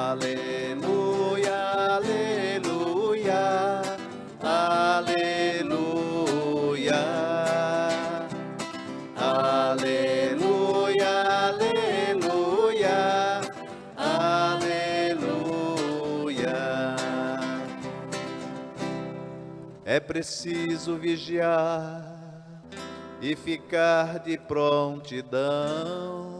Aleluia, aleluia, aleluia, aleluia, aleluia, aleluia. É preciso vigiar e ficar de prontidão,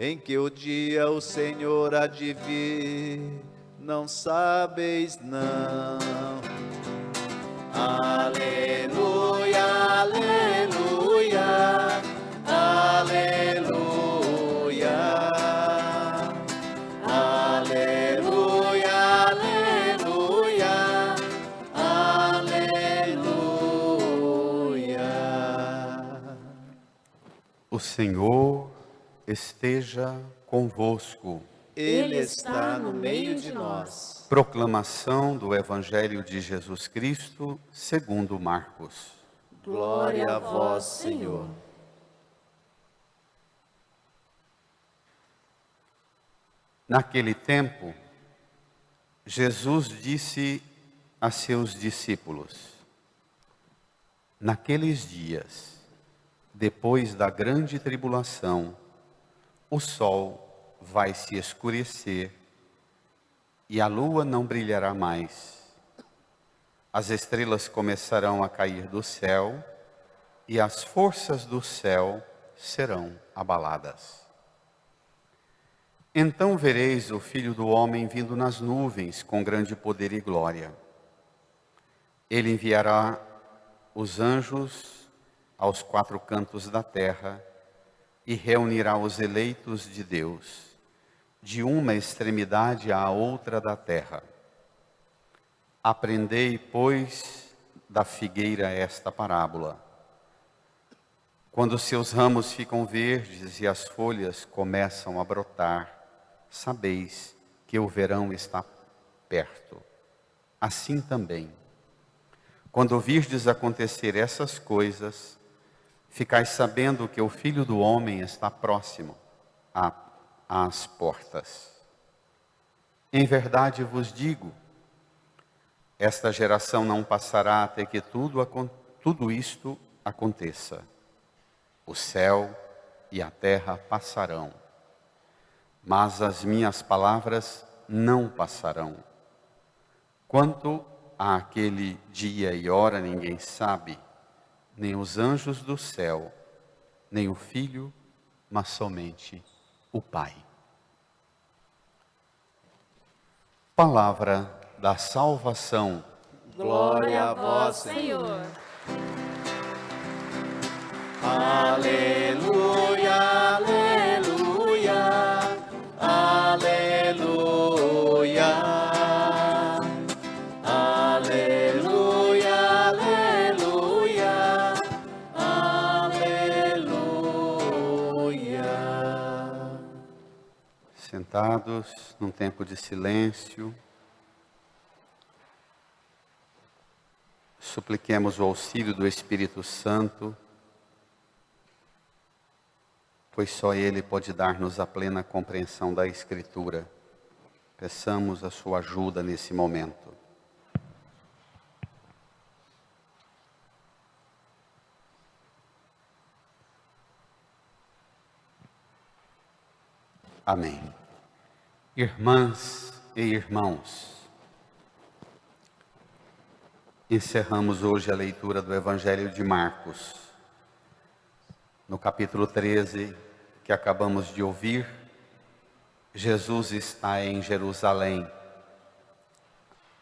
em que o dia o Senhor há de vir, não sabeis não. Aleluia, aleluia, aleluia, aleluia, aleluia, aleluia. O Senhor esteja convosco. Ele está no meio de nós. Proclamação do Evangelho de Jesus Cristo segundo Marcos. Glória a vós, Senhor. Naquele tempo, Jesus disse a seus discípulos: naqueles dias, depois da grande tribulação, o sol vai se escurecer e a lua não brilhará mais. As estrelas começarão a cair do céu e as forças do céu serão abaladas. Então vereis o Filho do Homem vindo nas nuvens com grande poder e glória. Ele enviará os anjos aos quatro cantos da terra e reunirá os eleitos de Deus, de uma extremidade à outra da terra. Aprendei, pois, da figueira esta parábola. Quando seus ramos ficam verdes e as folhas começam a brotar, sabeis que o verão está perto. Assim também, quando virdes acontecer essas coisas, ficais sabendo que o Filho do Homem está próximo às portas. Em verdade vos digo, esta geração não passará até que tudo isto aconteça. O céu e a terra passarão, mas as minhas palavras não passarão. Quanto àquele dia e hora ninguém sabe, nem os anjos do céu, nem o Filho, mas somente o Pai. Palavra da salvação. Glória a vós, Senhor. Aleluia, aleluia, aleluia, aleluia, aleluia, aleluia. Sentados num tempo de silêncio, supliquemos o auxílio do Espírito Santo, pois só Ele pode dar-nos a plena compreensão da Escritura. Peçamos a sua ajuda nesse momento. Amém. Irmãs e irmãos, encerramos hoje a leitura do Evangelho de Marcos. No capítulo 13, que acabamos de ouvir, Jesus está em Jerusalém.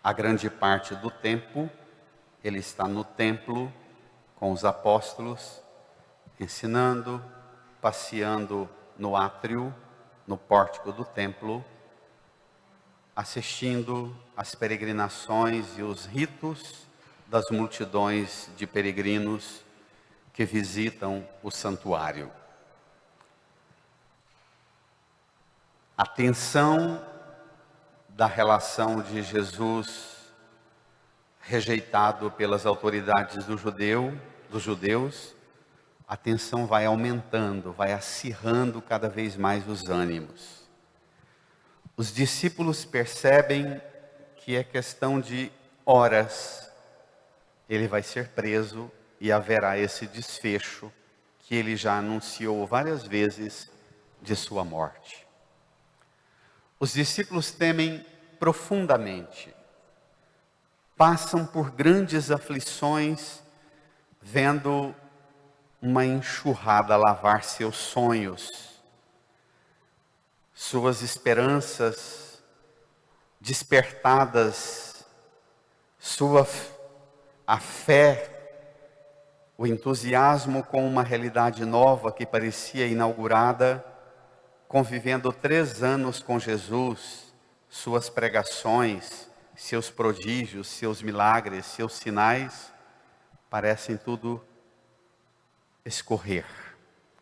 A grande parte do tempo, ele está no templo com os apóstolos, ensinando, passeando no átrio, no pórtico do templo, assistindo às peregrinações e os ritos das multidões de peregrinos que visitam o santuário. A tensão da relação de Jesus rejeitado pelas autoridades dos judeus, a tensão vai aumentando, vai acirrando cada vez mais os ânimos. Os discípulos percebem que é questão de horas. Ele vai ser preso e haverá esse desfecho que ele já anunciou várias vezes de sua morte. Os discípulos temem profundamente, passam por grandes aflições, vendo uma enxurrada lavar seus sonhos, suas esperanças despertadas, a fé, o entusiasmo com uma realidade nova que parecia inaugurada, convivendo 3 anos com Jesus, suas pregações, seus prodígios, seus milagres, seus sinais, parecem tudo escorrer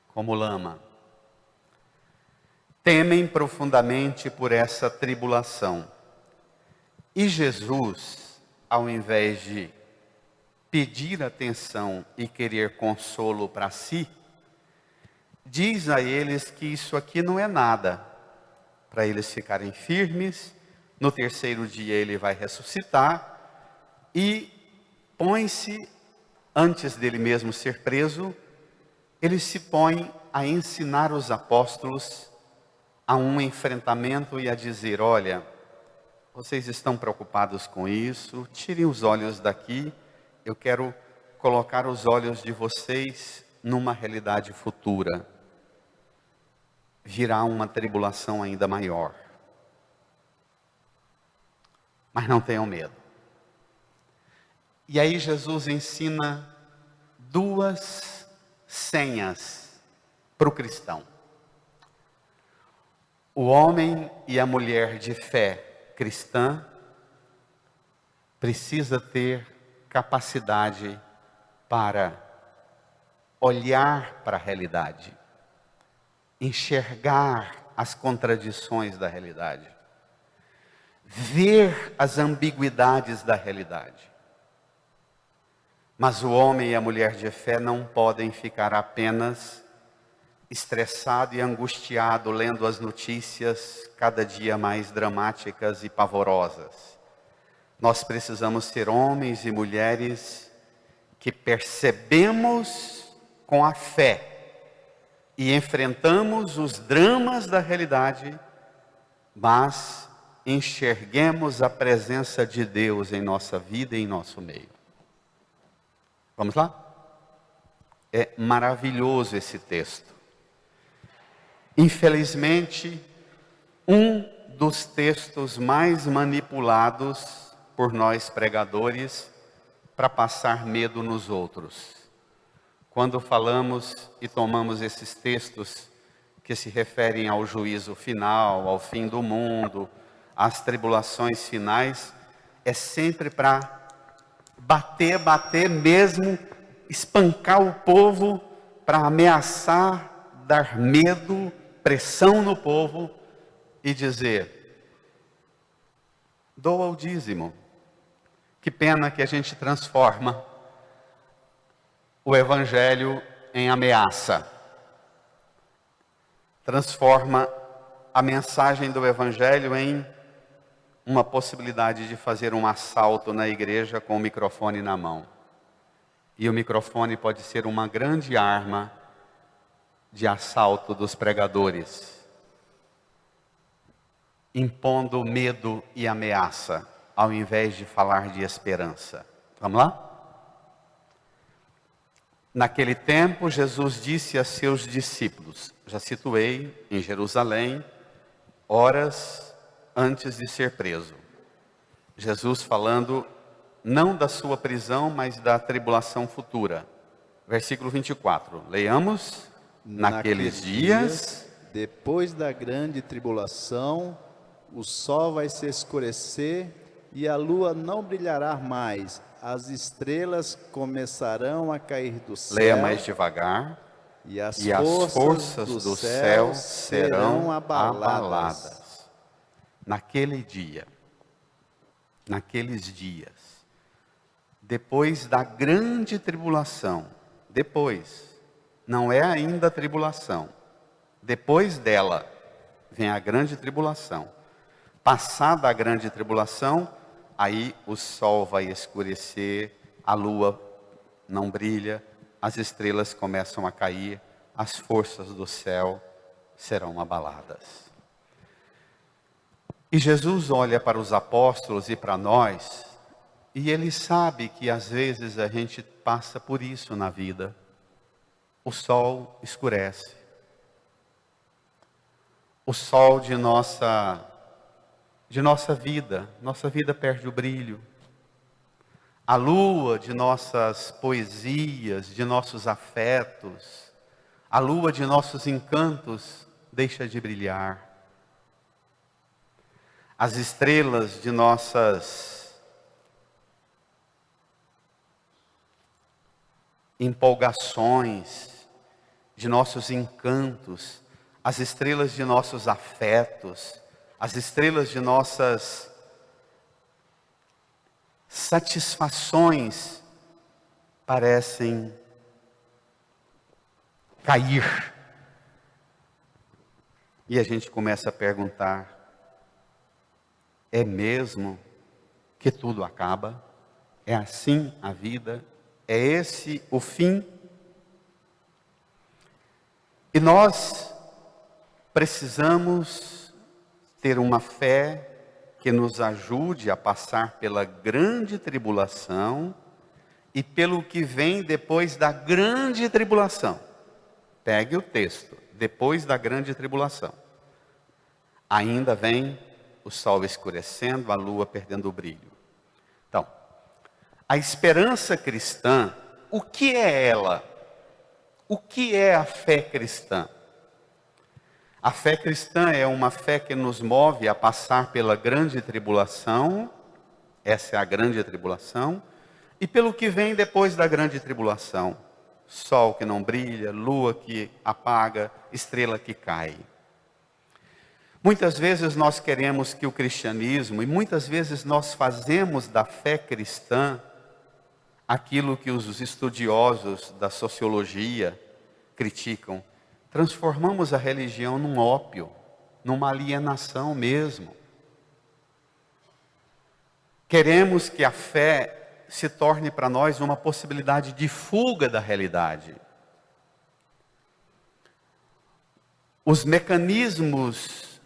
como lama. Temem profundamente por essa tribulação. E Jesus, ao invés de pedir atenção e querer consolo para si, diz a eles que isso aqui não é nada, para eles ficarem firmes. No 3º dia ele vai ressuscitar e põe-se, antes dele mesmo ser preso, ele se põe a ensinar os apóstolos a um enfrentamento e a dizer: olha, vocês estão preocupados com isso, tirem os olhos daqui, eu quero colocar os olhos de vocês numa realidade futura. Virá uma tribulação ainda maior. Mas não tenham medo. E aí Jesus ensina 2 senhas para o cristão. O homem e a mulher de fé cristã precisa ter capacidade para olhar para a realidade, enxergar as contradições da realidade, ver as ambiguidades da realidade. Mas o homem e a mulher de fé não podem ficar apenas estressado e angustiado lendo as notícias cada dia mais dramáticas e pavorosas. Nós precisamos ser homens e mulheres que percebemos com a fé e enfrentamos os dramas da realidade, mas enxerguemos a presença de Deus em nossa vida e em nosso meio. Vamos lá? É maravilhoso esse texto. Infelizmente, um dos textos mais manipulados por nós pregadores para passar medo nos outros. Quando falamos e tomamos esses textos que se referem ao juízo final, ao fim do mundo, às tribulações finais, é sempre para bater mesmo, espancar o povo, para ameaçar, dar medo, pressão no povo e dizer: doa o dízimo. Que pena que a gente transforma o evangelho em ameaça. Transforma a mensagem do evangelho em uma possibilidade de fazer um assalto na igreja com o microfone na mão. E o microfone pode ser uma grande arma de assalto dos pregadores, impondo medo e ameaça, ao invés de falar de esperança. Vamos lá? Naquele tempo, Jesus disse a seus discípulos, já situei, em Jerusalém, horas antes de ser preso. Jesus falando não da sua prisão, mas da tribulação futura. Versículo 24, leiamos. Naqueles dias, depois da grande tribulação, o sol vai se escurecer e a lua não brilhará mais. As estrelas começarão a cair do céu. Leia mais devagar. E as forças do céu serão abaladas. Naquele dia, naqueles dias, depois da grande tribulação, não é ainda a tribulação, depois dela vem a grande tribulação. Passada a grande tribulação, aí o sol vai escurecer, a lua não brilha, as estrelas começam a cair, as forças do céu serão abaladas. E Jesus olha para os apóstolos e para nós, e Ele sabe que às vezes a gente passa por isso na vida. O sol escurece. O sol de nossa vida perde o brilho. A lua de nossas poesias, de nossos afetos, a lua de nossos encantos deixa de brilhar. As estrelas de nossas empolgações, de nossos encantos, as estrelas de nossos afetos, as estrelas de nossas satisfações parecem cair. E a gente começa a perguntar: é mesmo que tudo acaba? É assim a vida? É esse o fim? E nós precisamos ter uma fé que nos ajude a passar pela grande tribulação e pelo que vem depois da grande tribulação. Pegue o texto, depois da grande tribulação. Ainda vem o sol escurecendo, a lua perdendo o brilho. Então, a esperança cristã, o que é ela? O que é a fé cristã? A fé cristã é uma fé que nos move a passar pela grande tribulação, essa é a grande tribulação, e pelo que vem depois da grande tribulação. Sol que não brilha, lua que apaga, estrela que cai. Muitas vezes nós queremos que o cristianismo, e muitas vezes nós fazemos da fé cristã aquilo que os estudiosos da sociologia criticam. Transformamos a religião num ópio, numa alienação mesmo. Queremos que a fé se torne para nós uma possibilidade de fuga da realidade. Os mecanismos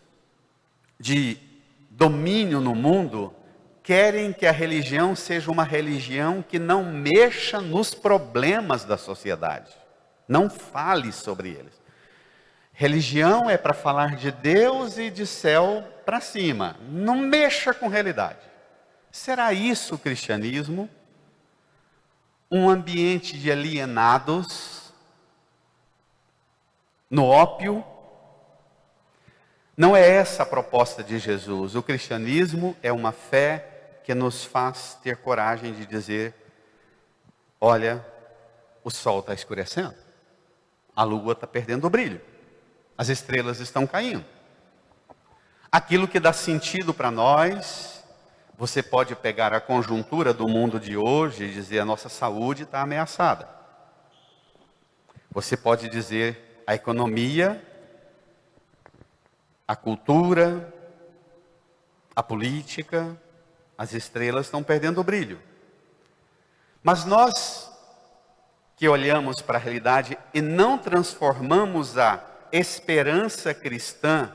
de domínio no mundo querem que a religião seja uma religião que não mexa nos problemas da sociedade, não fale sobre eles. Religião é para falar de Deus e de céu para cima, não mexa com realidade. Será isso o cristianismo? Um ambiente de alienados, no ópio? Não é essa a proposta de Jesus. O cristianismo é uma fé que nos faz ter coragem de dizer: olha, o sol está escurecendo, a lua está perdendo o brilho, as estrelas estão caindo. Aquilo que dá sentido para nós, você pode pegar a conjuntura do mundo de hoje e dizer: a nossa saúde está ameaçada. Você pode dizer: a economia, a cultura, a política, as estrelas estão perdendo o brilho. Mas nós que olhamos para a realidade e não transformamos a esperança cristã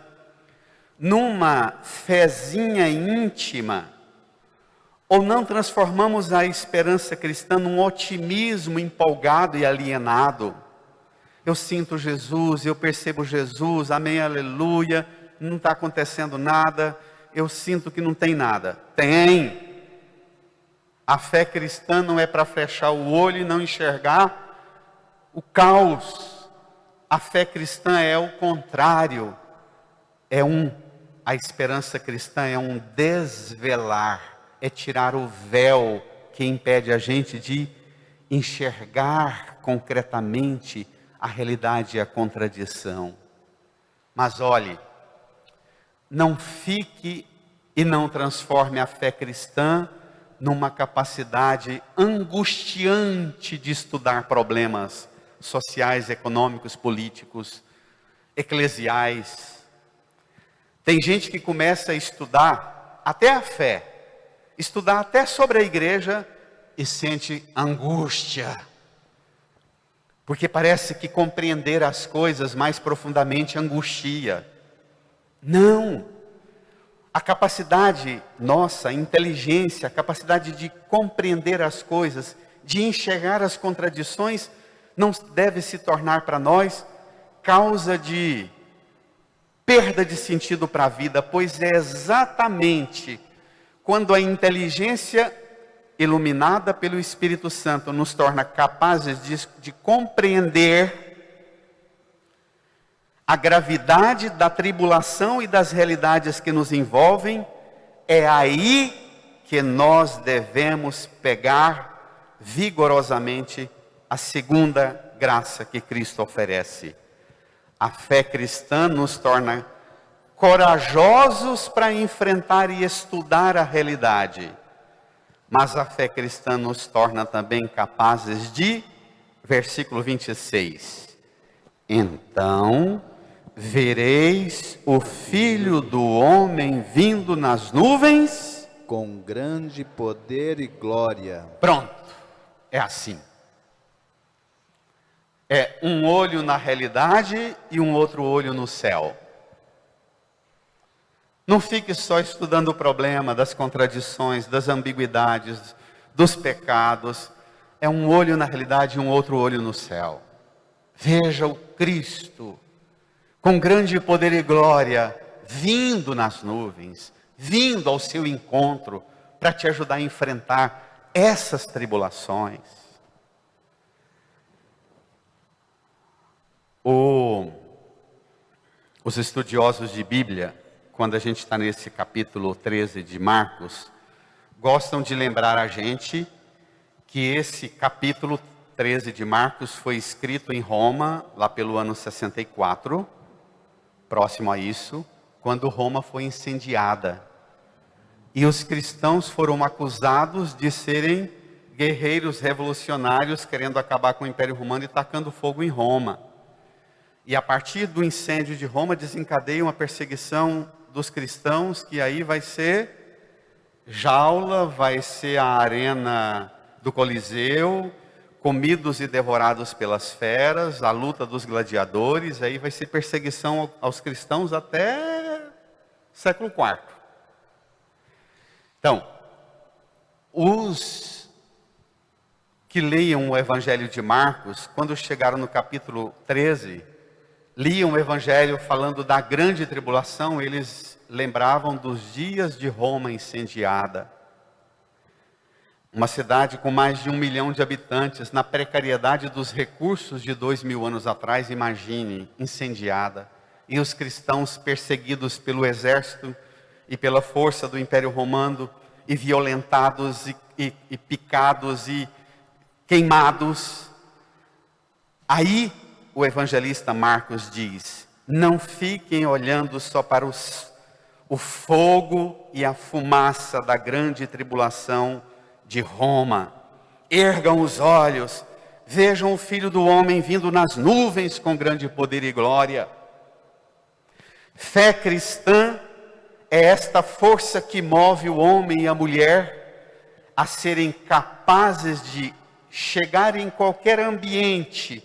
numa fezinha íntima, ou não transformamos a esperança cristã num otimismo empolgado e alienado. Eu sinto Jesus, eu percebo Jesus, amém, aleluia, não está acontecendo nada, eu sinto que não tem nada. Tem! A fé cristã não é para fechar o olho e não enxergar o caos. A fé cristã é o contrário. A esperança cristã é um desvelar, é tirar o véu que impede a gente de enxergar concretamente a realidade e a contradição. Mas olhe, não fique e não transforme a fé cristã numa capacidade angustiante de estudar problemas sociais, econômicos, políticos, eclesiais. Tem gente que começa a estudar até a fé, estudar até sobre a igreja e sente angústia. Porque parece que compreender as coisas mais profundamente angustia. Não. A capacidade nossa, a inteligência, a capacidade de compreender as coisas, de enxergar as contradições, não deve se tornar para nós causa de perda de sentido para a vida, pois é exatamente quando a inteligência iluminada pelo Espírito Santo nos torna capazes de compreender a gravidade da tribulação e das realidades que nos envolvem, é aí que nós devemos pegar vigorosamente a segunda graça que Cristo oferece. A fé cristã nos torna corajosos para enfrentar e estudar a realidade. Mas a fé cristã nos torna também capazes de, versículo 26. Então vereis o Filho do Homem vindo nas nuvens, com grande poder e glória. Pronto, é assim. É um olho na realidade e um outro olho no céu. Não fique só estudando o problema das contradições, das ambiguidades, dos pecados. É um olho na realidade e um outro olho no céu. Veja o Cristo, com grande poder e glória, vindo nas nuvens, vindo ao seu encontro, para te ajudar a enfrentar essas tribulações. Os estudiosos de Bíblia, quando a gente está nesse capítulo 13 de Marcos, gostam de lembrar a gente que esse capítulo 13 de Marcos foi escrito em Roma, lá pelo ano 64, próximo a isso, quando Roma foi incendiada. E os cristãos foram acusados de serem guerreiros revolucionários, querendo acabar com o Império Romano e tacando fogo em Roma. E a partir do incêndio de Roma desencadeia uma perseguição dos cristãos, que aí vai ser jaula, vai ser a arena do Coliseu, comidos e devorados pelas feras, a luta dos gladiadores, aí vai ser perseguição aos cristãos até século IV. Então, os que leiam o Evangelho de Marcos, quando chegaram no capítulo 13, liam o Evangelho falando da grande tribulação, eles lembravam dos dias de Roma incendiada. Uma cidade com mais de 1 milhão de habitantes, na precariedade dos recursos de 2000 anos atrás, imagine, incendiada. E os cristãos perseguidos pelo exército e pela força do Império Romano, e violentados, e picados, e queimados. Aí, o evangelista Marcos diz: não fiquem olhando só para o fogo e a fumaça da grande tribulação de Roma. Ergam os olhos, vejam o Filho do Homem vindo nas nuvens com grande poder e glória. Fé cristã é esta força que move o homem e a mulher a serem capazes de chegar em qualquer ambiente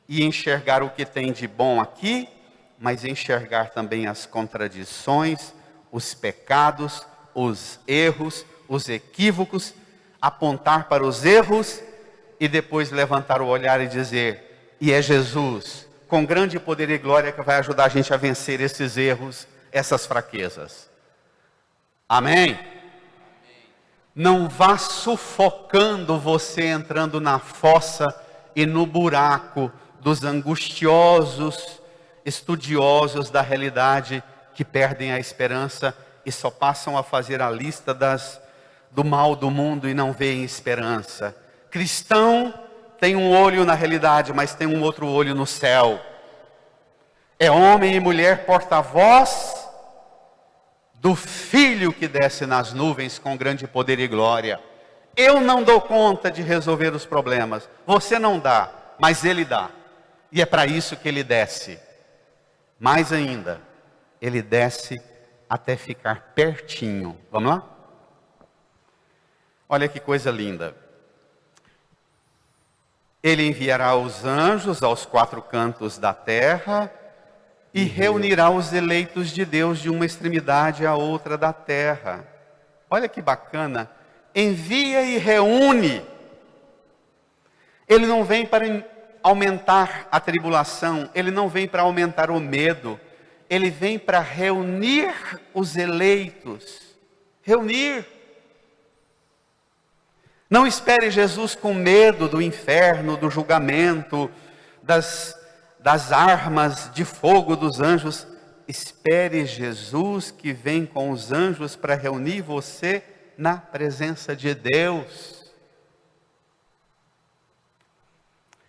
e enxergar o que tem de bom aqui, mas enxergar também as contradições, os pecados, os erros, os equívocos, apontar para os erros e depois levantar o olhar e dizer: e é Jesus, com grande poder e glória, que vai ajudar a gente a vencer esses erros, essas fraquezas. Amém? Não vá sufocando você entrando na fossa e no buraco dos angustiosos estudiosos da realidade que perdem a esperança e só passam a fazer a lista do mal do mundo e não veem esperança. Cristão tem um olho na realidade, mas tem um outro olho no céu. É homem e mulher porta-voz do Filho que desce nas nuvens com grande poder e glória. Eu não dou conta de resolver os problemas, você não dá, mas Ele dá. E é para isso que Ele desce. Mais ainda, Ele desce até ficar pertinho. Vamos lá? Olha que coisa linda. Ele enviará os anjos aos 4 cantos da terra e reunirá os eleitos de Deus de uma extremidade à outra da terra. Olha que bacana. Envia e reúne. Ele não vem para aumentar a tribulação, ele não vem para aumentar o medo, ele vem para reunir os eleitos. Reunir. Não espere Jesus com medo do inferno, do julgamento, das armas de fogo dos anjos. Espere Jesus que vem com os anjos para reunir você na presença de Deus.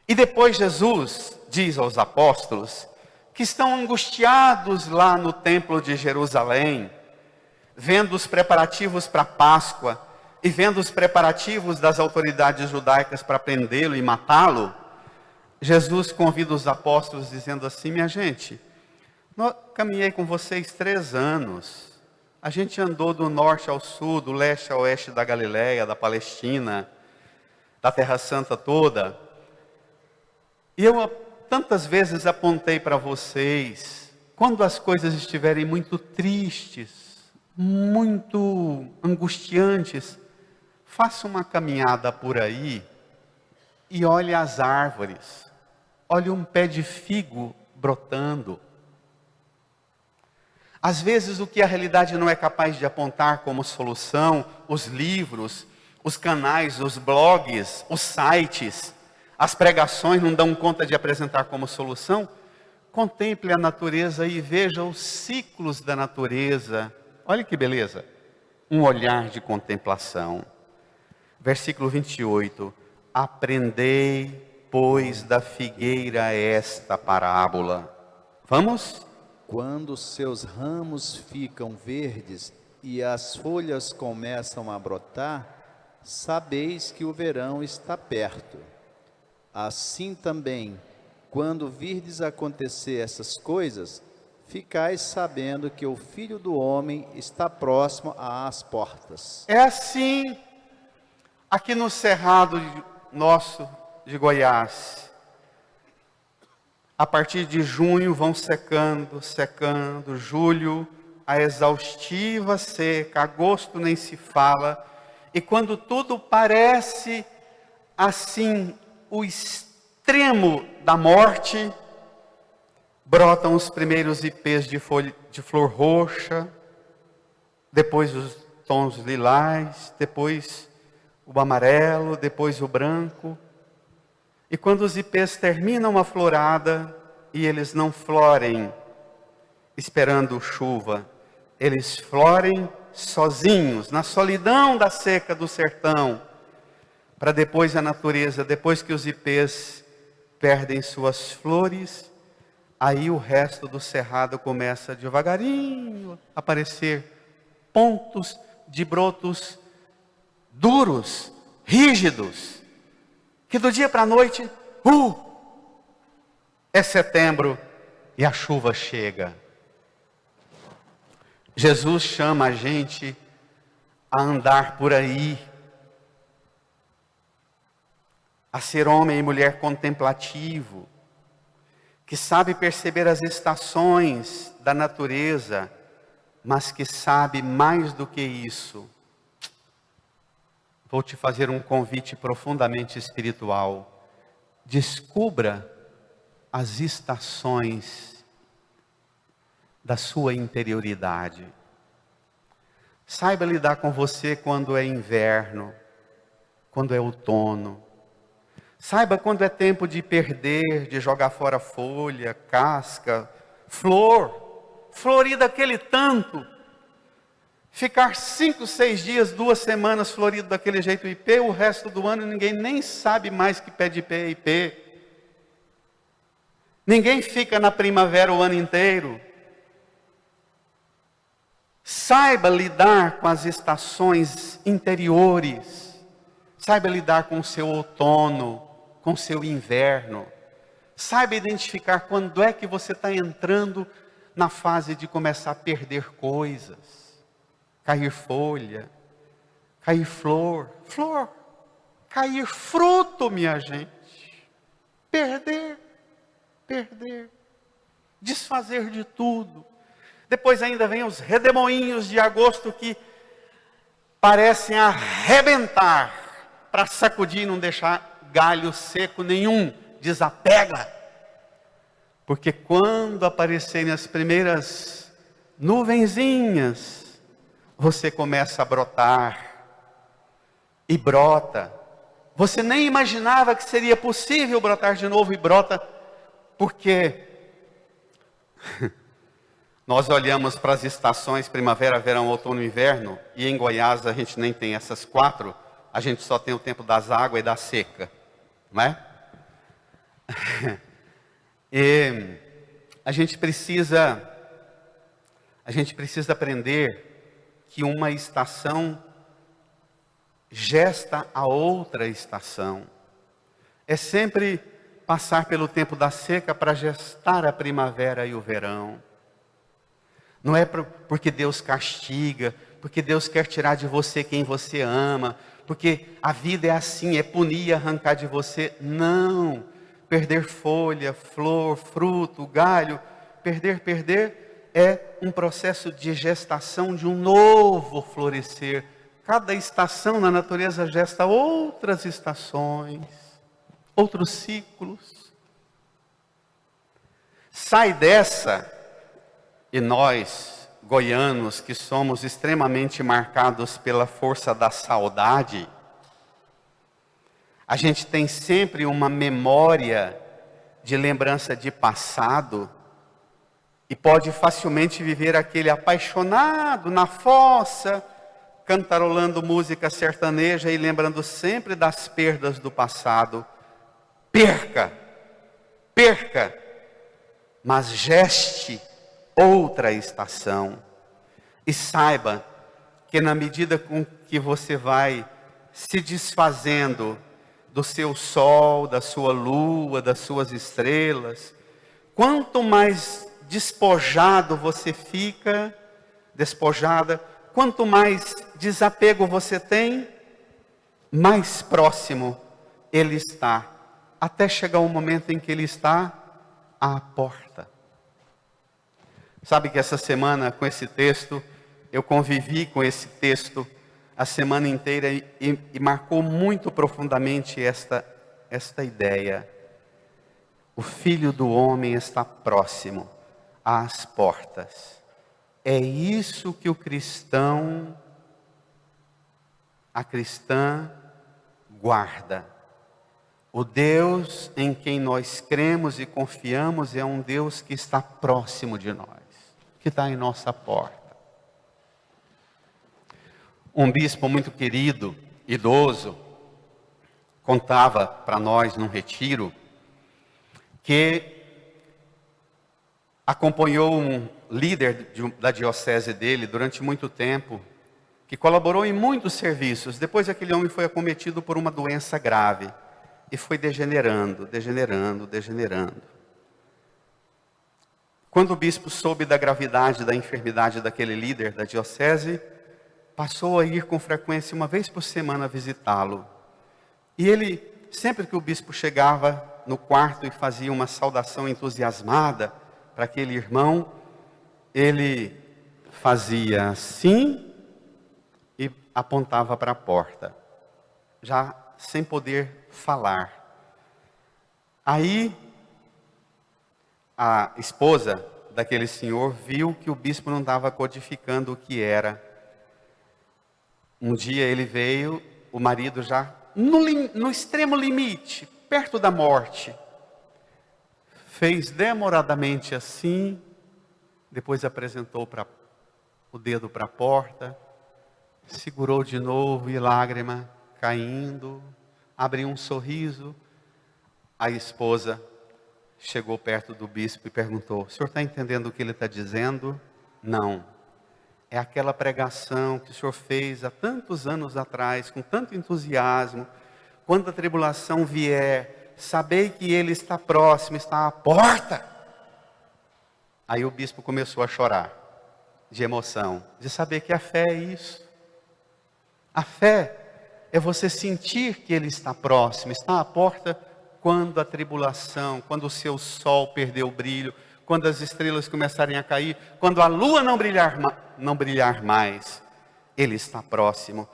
E depois Jesus diz aos apóstolos, que estão angustiados lá no templo de Jerusalém, vendo os preparativos para a Páscoa, e vendo os preparativos das autoridades judaicas para prendê-lo e matá-lo, Jesus convida os apóstolos dizendo assim: minha gente, caminhei com vocês 3 anos, a gente andou do norte ao sul, do leste a oeste da Galileia, da Palestina, da Terra Santa toda, e eu tantas vezes apontei para vocês, quando as coisas estiverem muito tristes, muito angustiantes, faça uma caminhada por aí e olhe as árvores, olhe um pé de figo brotando. Às vezes o que a realidade não é capaz de apontar como solução, os livros, os canais, os blogs, os sites, as pregações não dão conta de apresentar como solução, contemple a natureza e veja os ciclos da natureza. Olha que beleza, um olhar de contemplação. Versículo 28, aprendei, pois, da figueira esta parábola. Vamos? Quando seus ramos ficam verdes e as folhas começam a brotar, sabeis que o verão está perto. Assim também, quando virdes acontecer essas coisas, ficais sabendo que o Filho do Homem está próximo às portas. É assim, aqui no Cerrado nosso de Goiás, a partir de junho vão secando, julho, a exaustiva seca, agosto nem se fala, e quando tudo parece assim, o extremo da morte, brotam os primeiros ipês de flor roxa, depois os tons lilás, depois o amarelo, depois o branco. E quando os ipês terminam a florada e eles não florem esperando chuva, eles florem sozinhos, na solidão da seca do sertão, para depois a natureza, depois que os ipês perdem suas flores, aí o resto do cerrado começa devagarinho a aparecer pontos de brotos duros, rígidos, que do dia para a noite, é setembro e a chuva chega. Jesus chama a gente a andar por aí, a ser homem e mulher contemplativo, que sabe perceber as estações da natureza, mas que sabe mais do que isso. Vou te fazer um convite profundamente espiritual. Descubra as estações da sua interioridade. Saiba lidar com você quando é inverno, quando é outono. Saiba quando é tempo de perder, de jogar fora folha, casca, flor, florir daquele tanto. Ficar 5, 6 dias, 2 semanas florido daquele jeito ipê, o resto do ano ninguém nem sabe mais que pé de ipê é ipê. Ninguém fica na primavera o ano inteiro. Saiba lidar com as estações interiores. Saiba lidar com o seu outono, com o seu inverno. Saiba identificar quando é que você está entrando na fase de começar a perder coisas, cair folha, cair flor, cair fruto, minha gente, perder, desfazer de tudo. Depois ainda vem os redemoinhos de agosto que parecem arrebentar para sacudir e não deixar galho seco nenhum. Desapega. Porque quando aparecerem as primeiras nuvenzinhas, você começa a brotar. E brota. Você nem imaginava que seria possível brotar de novo e brota. Porque nós olhamos para as estações primavera, verão, outono e inverno. E em Goiás a gente nem tem essas 4. A gente só tem o tempo das águas e da seca. Não é? E a gente precisa aprender que uma estação gesta a outra estação. É sempre passar pelo tempo da seca para gestar a primavera e o verão. Não é porque Deus castiga, porque Deus quer tirar de você quem você ama, porque a vida é assim, é punir e arrancar de você. Não. Perder folha, flor, fruto, galho, perder é um processo de gestação de um novo florescer. Cada estação na natureza gesta outras estações, outros ciclos. Sai dessa, e nós, goianos, que somos extremamente marcados pela força da saudade, a gente tem sempre uma memória de lembrança de passado e pode facilmente viver aquele apaixonado na fossa, cantarolando música sertaneja e lembrando sempre das perdas do passado. Perca, mas geste outra estação. E saiba que na medida com que você vai se desfazendo do seu sol, da sua lua, das suas estrelas, quanto mais despojado você fica, despojada, quanto mais desapego você tem, mais próximo Ele está, até chegar o momento em que Ele está à porta. Sabe que essa semana, com esse texto, eu convivi com esse texto a semana inteira e marcou muito profundamente esta ideia. O Filho do Homem está próximo às portas. É isso que o cristão, a cristã guarda. O Deus em quem nós cremos e confiamos é um Deus que está próximo de nós, que está em nossa porta. Um bispo muito querido, idoso, contava para nós num retiro que acompanhou um líder da diocese dele durante muito tempo, que colaborou em muitos serviços. Depois aquele homem foi acometido por uma doença grave e foi degenerando. Quando o bispo soube da gravidade da enfermidade daquele líder da diocese, passou a ir com frequência, uma vez por semana, visitá-lo. E ele, sempre que o bispo chegava no quarto e fazia uma saudação entusiasmada para aquele irmão, ele fazia assim e apontava para a porta, já sem poder falar. Aí, a esposa daquele senhor viu que o bispo não estava codificando o que era. Um dia ele veio, o marido já no extremo limite, perto da morte. Fez demoradamente assim, depois apresentou o dedo para a porta, segurou de novo e lágrima caindo, abriu um sorriso. A esposa chegou perto do bispo e perguntou: o senhor está entendendo o que ele está dizendo? Não. É aquela pregação que o senhor fez há tantos anos atrás, com tanto entusiasmo. Quando a tribulação vier, sabei que Ele está próximo, está à porta. Aí o bispo começou a chorar, de emoção, de saber que a fé é isso. A fé é você sentir que Ele está próximo, está à porta quando a tribulação, quando o seu sol perder o brilho, quando as estrelas começarem a cair, quando a lua não brilhar mais, Ele está próximo.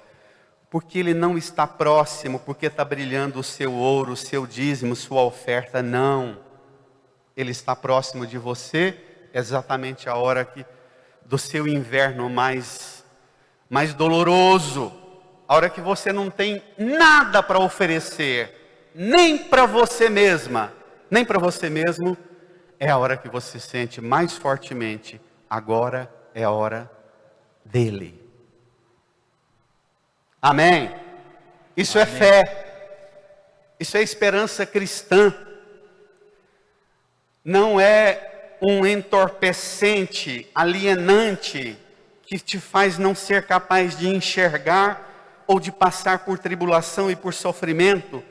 Porque Ele não está próximo, porque está brilhando o seu ouro, o seu dízimo, sua oferta, não. Ele está próximo de você, exatamente a hora do seu inverno mais doloroso, a hora que você não tem nada para oferecer, nem para você mesma, nem para você mesmo, é a hora que você sente mais fortemente, agora é a hora dele. Amém? Isso é fé, isso é esperança cristã. Não é um entorpecente, alienante, que te faz não ser capaz de enxergar ou de passar por tribulação e por sofrimento,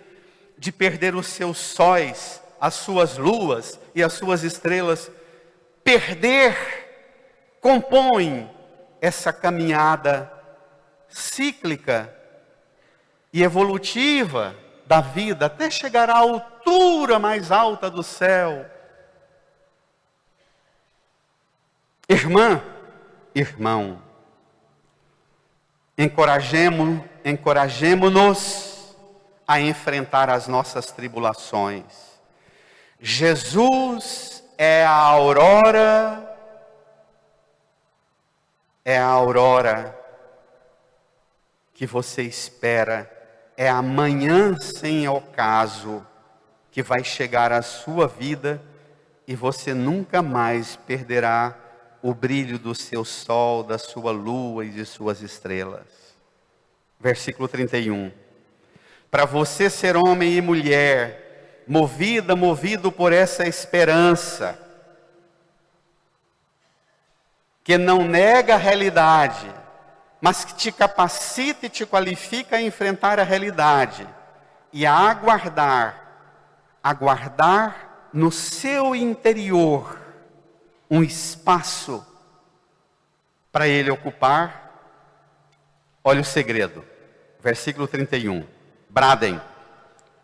de perder os seus sóis, as suas luas e as suas estrelas. Perder compõe essa caminhada cíclica e evolutiva da vida, até chegar à altura mais alta do céu. Irmã, irmão, encorajemo-nos a enfrentar as nossas tribulações. Jesus é a aurora que você espera, é a manhã sem ocaso que vai chegar à sua vida e você nunca mais perderá o brilho do seu sol, da sua lua e de suas estrelas. Versículo 31. Para você ser homem e mulher, movido por essa esperança, que não nega a realidade, mas que te capacita e te qualifica a enfrentar a realidade e a aguardar no seu interior um espaço para ele ocupar. Olha o segredo, versículo 31, bradem.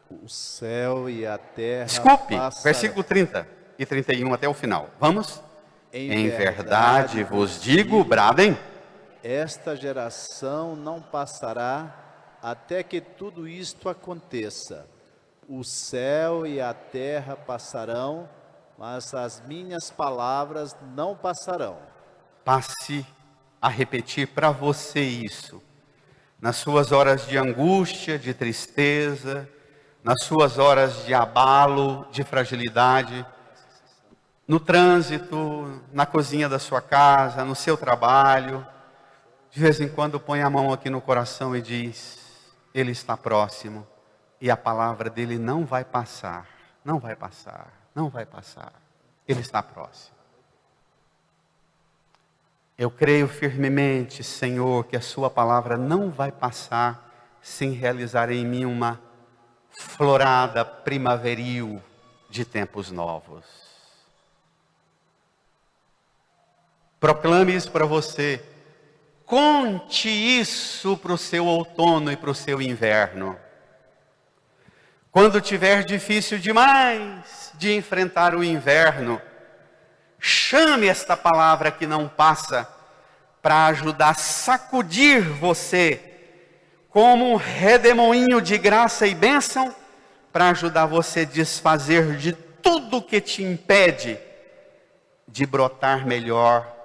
O céu e a terra Desculpe, passarão. versículo 30 e 31 até o final, vamos? Em verdade vos digo, bradem. Esta geração não passará até que tudo isto aconteça. O céu e a terra passarão, mas as minhas palavras não passarão. Passe a repetir para você isso, nas suas horas de angústia, de tristeza, nas suas horas de abalo, de fragilidade, no trânsito, na cozinha da sua casa, no seu trabalho. De vez em quando põe a mão aqui no coração e diz: Ele está próximo e a palavra dele não vai passar, não vai passar, não vai passar. Ele está próximo. Eu creio firmemente, Senhor, que a sua palavra não vai passar sem realizar em mim uma florada primaveril de tempos novos. Proclame isso para você. Conte isso para o seu outono e para o seu inverno. Quando tiver difícil demais de enfrentar o inverno, chame esta palavra que não passa para ajudar a sacudir você como um redemoinho de graça e bênção, para ajudar você a desfazer de tudo que te impede de brotar melhor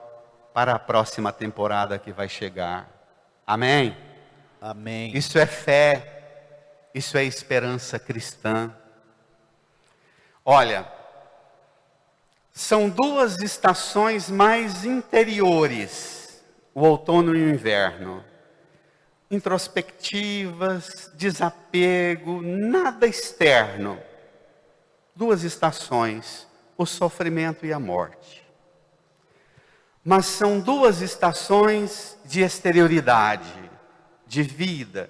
para a próxima temporada que vai chegar. Amém? Amém. Isso é fé, isso é esperança cristã. Olha, são duas estações mais interiores, o outono e o inverno. Introspectivas, desapego, nada externo. Duas estações, o sofrimento e a morte. Mas são duas estações de exterioridade, de vida,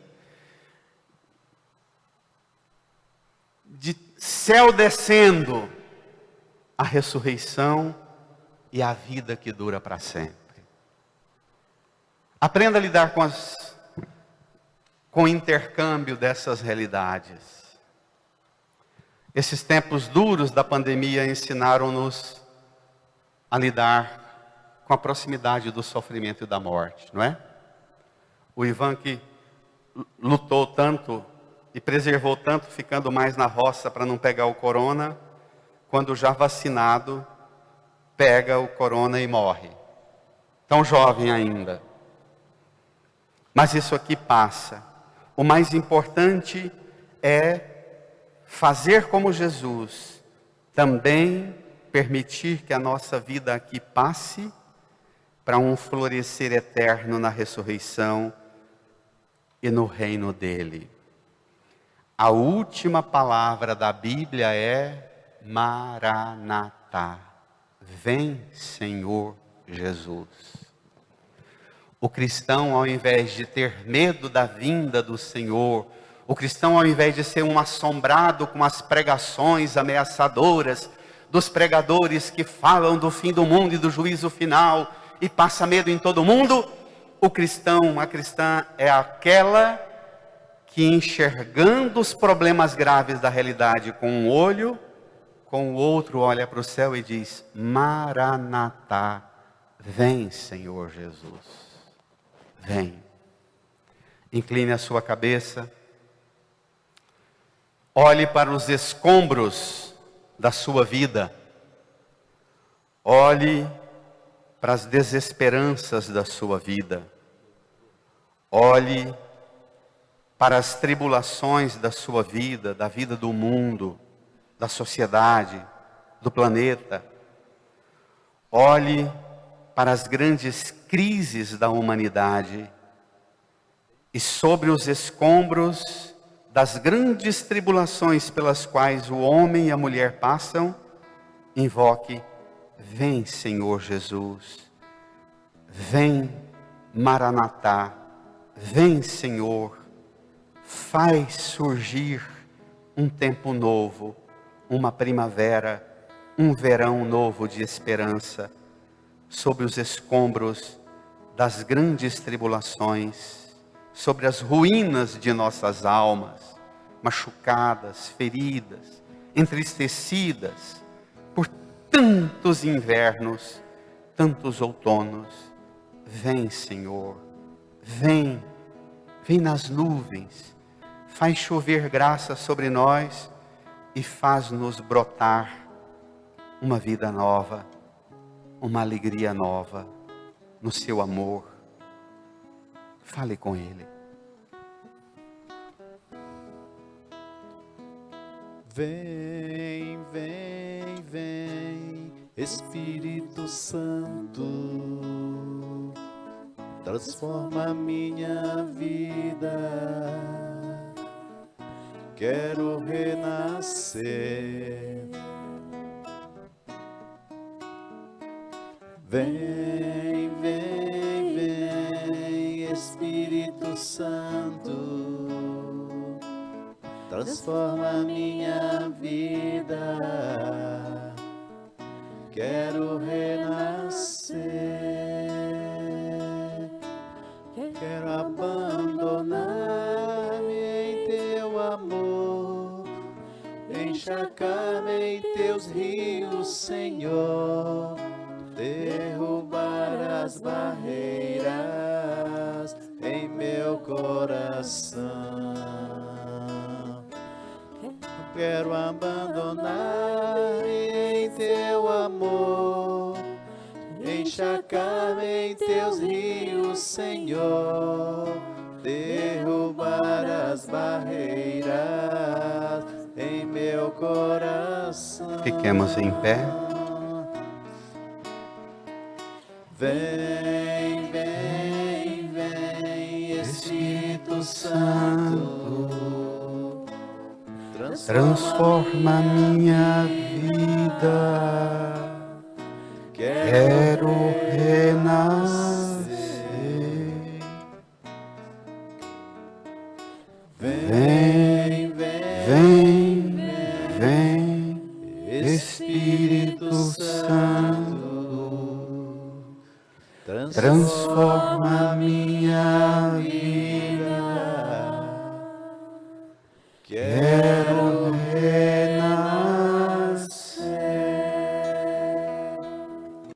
de céu descendo, a ressurreição e a vida que dura para sempre. Aprenda a lidar com o intercâmbio dessas realidades. Esses tempos duros da pandemia ensinaram-nos a lidar com a proximidade do sofrimento e da morte, não é? O Ivan, que lutou tanto e preservou tanto, ficando mais na roça para não pegar o corona, quando já vacinado, pega o corona e morre. Tão jovem ainda. Mas isso aqui passa. O mais importante é fazer como Jesus, também permitir que a nossa vida aqui passe para um florescer eterno na ressurreição e no reino dele. A última palavra da Bíblia é Maranatá. Vem, Senhor Jesus. O cristão, ao invés de ter medo da vinda do Senhor, o cristão, ao invés de ser um assombrado com as pregações ameaçadoras dos pregadores que falam do fim do mundo e do juízo final e passa medo em todo mundo, o cristão, a cristã é aquela que, enxergando os problemas graves da realidade com um olho, com o outro olha para o céu e diz: Maranatá, vem, Senhor Jesus, vem. Incline a sua cabeça, olhe para os escombros da sua vida, olhe para as desesperanças da sua vida, olhe para as tribulações da sua vida, da vida do mundo, da sociedade, do planeta. Olhe para as grandes crises da humanidade e sobre os escombros das grandes tribulações pelas quais o homem e a mulher passam, invoque: vem, Senhor Jesus, vem, Maranatá, vem, Senhor, faz surgir um tempo novo, uma primavera, um verão novo de esperança, sobre os escombros das grandes tribulações, sobre as ruínas de nossas almas, machucadas, feridas, entristecidas por tantos invernos, tantos outonos. Vem, Senhor, vem, vem nas nuvens, faz chover graça sobre nós e faz-nos brotar uma vida nova, uma alegria nova no seu amor. Fale com Ele. Vem, vem, vem, Espírito Santo, transforma minha vida. Quero renascer. Vem, vem, vem, Espírito Santo, transforma minha vida. Quero renascer. Quero abandonar-me em teu amor, encharcar-me em teus rios, Senhor. Derrubar as barreiras em meu coração. Quero abandonar-me em teu amor, encharcar-me em teus rios, Senhor. Derrubar as barreiras em meu coração. Fiquemos em pé. Vem, vem, vem, Espírito Santo, transforma minha vida. Quero renascer. Vem, vem, vem, Espírito Santo, transforma minha vida. Quero